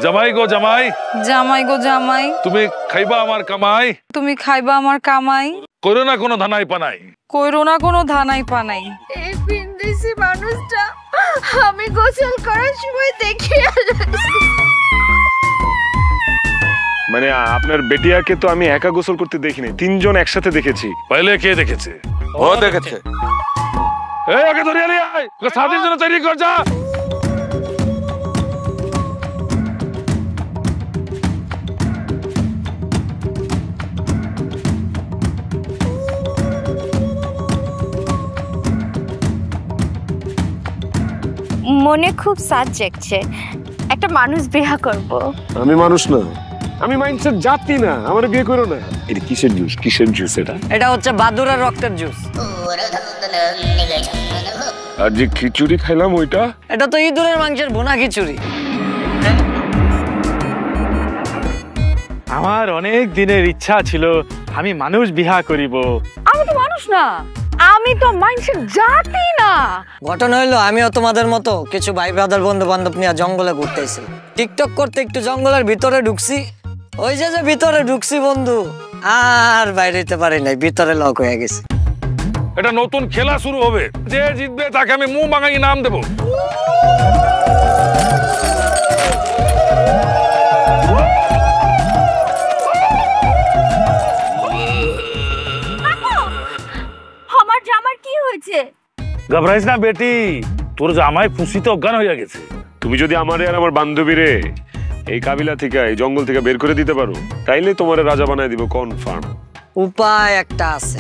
জামাই গো জামাই, জামাই গো জামাই, তুমি খাইবা আমার কামাই, তুমি খাইবা আমার কামাই, করো না কোনো ধানাই পানাই, কইরো না কোনো ধানাই পানাই। এই বিন্দেশি মানুষটা আমি গোসল করার সময় দেখি। মানে আপনার বেটিয়াকে তো আমি একা গোসল করতে দেখিনি, তিনজন একসাথে দেখেছি। পহলে কে দেখেছে? ও দেখেছে। এই আগে ধরে আলি আয়, ওকে শাদির জন্য তৈরি কর যা। মনে খুব সাজ জাগছে, একটা মানুষ বিয়ে করব। আমি মানুষ না, আমি মাইন্ডসেট জাতি না, আমার বিয়ে করো না। এটা কিসের জুস? কিসের জুস এটা? এটা হচ্ছে বাদুড়ার রক্তের জুস। আর যে খিচুড়ি খাইলাম ওইটা? এটা তো ইঁদুরের মাংসের ভুনা খিচুড়ি। আমার অনেক দিনের ইচ্ছা ছিল আমি মানুষ বিয়া করিব। আমি তো মানুষ না, আমি তো মানুষের জাতি না। ঘটনা হইলো আমিও তোমাদের মতো কিছু ভাই ব্রাদার বন্ধু বান্ধব নিয়ে জঙ্গলে ঘুরতেছি। টিকটক করতে একটু জঙ্গলের ভিতরে ঢুকছি, ওই যে ভিতরে ঢুকছি বন্ধু, আর বাইরে যেতে পারি নাই, ভিতরে লক হয়ে গেছে। এটা নতুন খেলা শুরু হবে, যে জিতবে তাকে আমি মুখ মাঙাই নাম দেবো। আমার জামার কি হয়েছে? ঘবরাইস না বেটি, তোর জামাই খুশিতে অজ্ঞান হয়ে গেছে। তুমি যদি আমারে আর আমার বান্ধবীরে এই কাবিলা থেকে, এই জঙ্গল থেকে বের করে দিতে পারো, তাইলে তোমারে রাজা বানায় দিব কনফার্ম। উপায় একটা আছে।